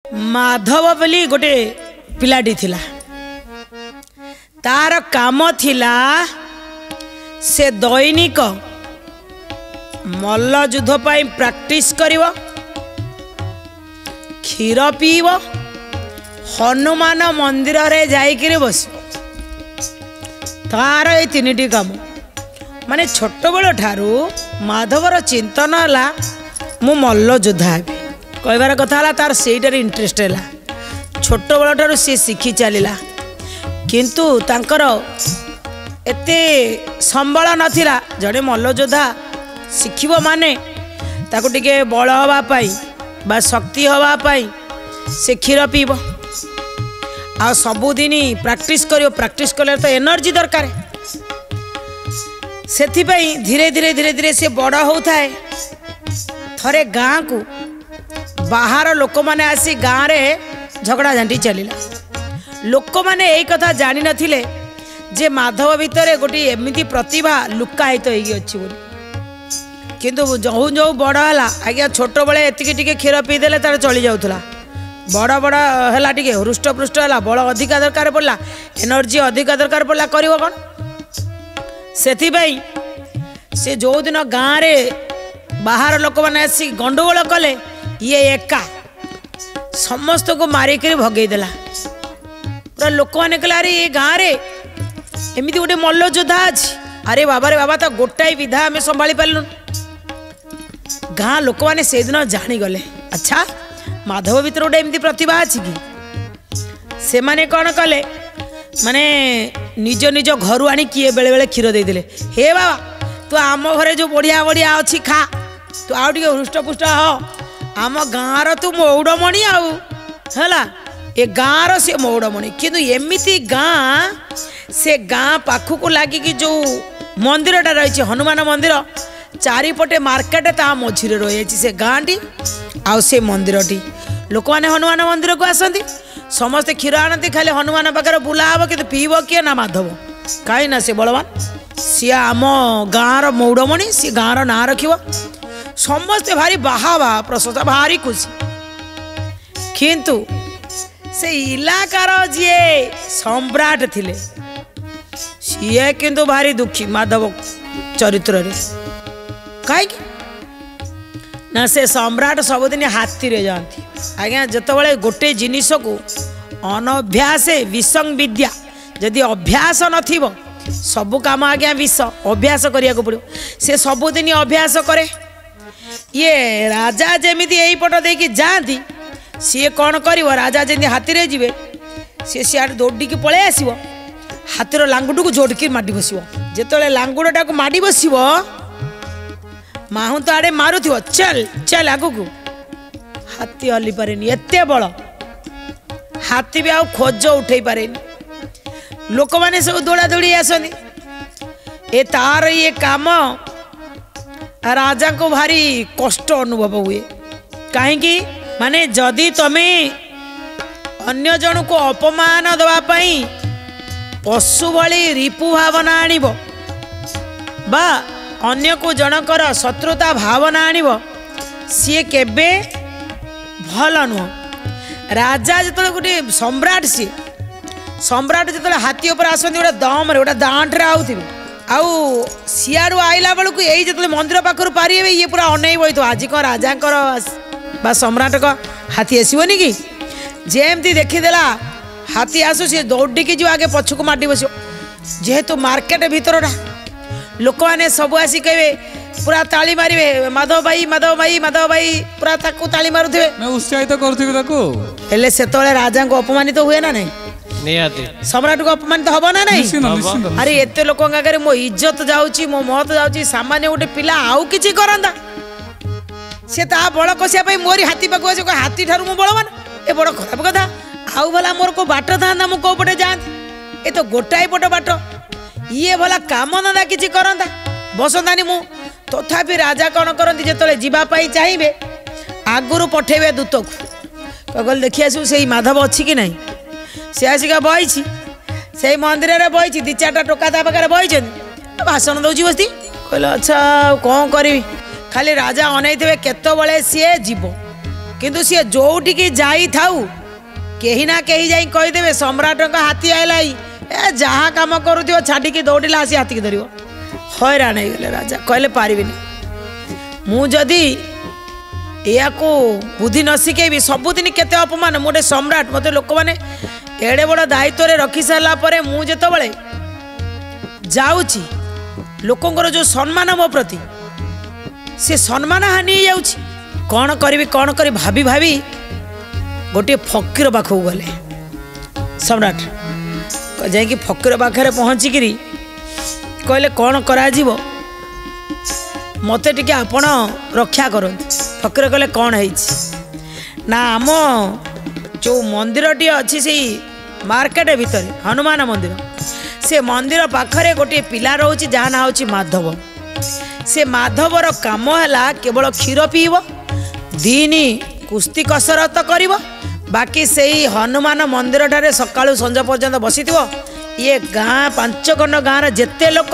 माधव बोली गोटे पिलाटी थिला तार काम थिला से दैनिक मल्ल युद्ध पाई प्रैक्टिस करिवो क्षीर पीब हनुमान मंदिर रे जाइकिरि बस तार ये तीन काम माने छोट बेल ठारू माधवर चिंतन है मु मल्ल योद्धा हेबी कहबार कथा है तार सेटार इंटरेस्ट है छोट बेल ठारू सी शिखी चलला किंतु तांकर एते संबल नथिला जड़े मल्ल योद्धा शिखिब माने ताको टिके बल हवापाई बा शक्ति हवापाई से क्षीर पीब आ सबुदिन प्रैक्टिस करियो प्रैक्टिस कले तो एनर्जी दरकार सेथिपाई धीरे धीरे धीरे धीरे से बड़ होता है थरे गाँ को बाहर लोक माने आसी गाँ रे झगड़ा झांटी चलिला लोक माने एई कथा जानि नथिले जे माधव भितर गोटे एमिति प्रतिभा लुकायित होई अछि बोली किंतु जो जो बड़ है आज्ञा छोट बेले एतिकी टिके क्षीर पीदेले तार चली जाऊला बड़ बड़ है टिके हृष्टपृष्ट है बल अधिका दरकार पड़ा एनर्जी अधिका दरकार पड़ा कर कौन से से जो दिन गाँव रे बाहर लोक मैंने आसी गंडगोल कले ये एका समस्त को मारिक भगेदेला पूरा लोक मैंने कहले अरे ये गाँव रे एमती गोटे मल्ल योद्धा अच्छी अरे बाबा तो गोटाए विधा आम संभाली पार्लुन गाँ लोक मैंने से दिन जानीगले अच्छा माधव भीतर गोटे एमती प्रतिभा अच्छी कि से माने कौन कले माने निज निज घर आनी किए बेले बेले क्षीर देदेले हे बाबा तू आम घरे जो बढ़िया बढ़िया अच्छी खा तू आउ टे हृष्टपुष्ट हो आम गाँव तू मौड़मणि आउ है ए गाँव सी मौड़मणि किंतु एमती गाँ से गाँ पाखक लगिकी जो मंदिरटा रही हनुमान मंदिर चारिपटे मार्केट ता मझिरे रही से गाँ टी आउ से मंदिर टी लोक मैंने हनुमान मंदिर को आसती समस्ते क्षीर आनती खाली हनुमान पाखे बुला हम कि पीब किए ना माधव कहीं ना से बलवान सी आम गाँव मौड़मणि सी गाँव ना रखिब समस्ते भारी बाहा प्रशंसा भारी खुशी किंतु से इलाकार जी सम्राट थिले सीए किंतु भारी दुखी माधव चरित्र रे कहीं ना से सम्राट सबुदिन हाथी रे जाती आज्ञा जिते गोटे जिनिस को अनभ्यास विषं विद्या जदि अभ्यास नथिबो सबु काम आज्ञा विष अभ्यास करिया को पड़ो से सबुदिन अभ्यास करे ये राजा जेमिति एई पट देकी जाती सी कौन कर राजा जमी हाथी रे जीवे सी सियाड़ दौड़िकी पलि आसो हाथीर लांगुट को जोड़की माडी बस जिते लांगुटा को माडी बस माहू तो आड़े मारू चल चल आगु को हाथी हली पारे एत बल हाथी भी आ खोज उठे पारे लोक मैंने सब दौड़ा दौड़ी आसनी ए तार ये काम राजा को भारी कष्ट अनुभव हुए कहीं माने जदि तमे अन्य जन को अपमान दवापाई पशु भली रिपु भावना आणिब बा अन्य को जनकर शत्रुता भावना आणिब सी केबे भल नुह राजा जो गोटे सम्राट सी सम्राट जो हाथी उपर आसती गोटे दम गोटे दांटे आउे आउ सियाड़ू आइला बेलू यही जो मंदिर पाखर पारे ये पूरा अनै बही आज कौन राजा बा सम्राट का हाथी आसबनी कि जेमती देखीदेला हाथी आसु सी दौड़िकी जो आगे पछक माटी बस जेहेतु मार्केट भीतरटा लोक मैंने सब आसी कहे पूरा ताली मारे माधव भाई माधव भाई माधव भाई पूरा ताकू ताली मारुथे उत्साहित करुले से राजा को अपमानित तो हुए ना नहीं सम्राट को अपमानित तो हम ना नहीं अरे एत लोक आगे मो इज्जत जाऊँगी मो महत जाऊँगी सामान्य गोटे पिला आउ कि करंता से बल कषिया मोरी हाथी पाक हाथी ठार मु बलवान ए बड़ खराब कथा आउ भला मोर को बाट था मु पटे जाती ये तो गोटाए पट बाट ये भला काम धंदा किसी करंता बसंतानी मु तथापि राजा कौन करती जो जीवाई चाहिए आगुरी पठेबे दूत को कहल देखी आसू से माधव अच्छी कि नहीं सी आसिका बही से मंदिर में बही दी चार्टा टोका ता पाखे बही भाषण दौची बस कहले अच्छा कौन करी खाली राजा अनै थे केतबले सी जीव किंतु सी जोटिकी जाई थाऊ कहीं ना कहीं जाई कहीदेवे सम्राट हाथी आइला ए जहाँ कम करूँ छाड़ी दौड़िला आसी हाथी की धर हैरान हो गले राजा कहले पारिबिनी मुझी या बुद्धि न शिखेबी सबुदिन केते अपमान मोटे सम्राट मत लोक मैंने एड़े बड़ दायित्व रखी सारापर मुझे जाऊँगी लोकंर जो सम्मान मो प्रति से सम्मान हानि कौन करी भाभी भाभी गोटे फकीर पाखक गले सम्राट जाकि फकीर पाखे पहुँचिकी कहले कौन कराजिबो मते टिके आपण रक्षा करंतु फकीर कहले कौन है ना आम जो मंदिरटी अच्छी से मार्केट भितर हनुमान मंदिर से मंदिर पाखरे गोटे पिला रोची जहाँ ना होची माधव से माधवर काम है केवल क्षीर पीब दीनी कुस्ती कसरत करिब बाकी से ही हनुमान मंदिर ठारे सकाळु संज पर्यंत बसी ये गाँ 5 खंड गाँव जेते लोक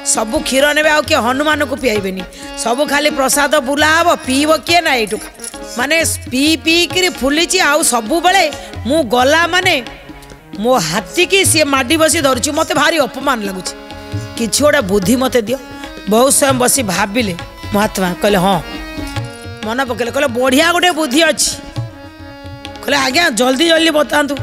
सबू क्षीर ने किए हनुमान को पियाबेनी सबू खाली प्रसाद बुला हम पीब किए ना ये माने पी पी फुली आउ सबु बेले मु गला माने मो हाथी की सी माडी बसी धरुची मत भारी अपमान लगुच कि गोटे बुद्धि मत दियो बहुत समय बसी भाविले महात्मा कहले हाँ मन पकड़े कहले बढ़िया गोटे बुद्धि अच्छी कहले आज्ञा जल्दी जल्दी बतातु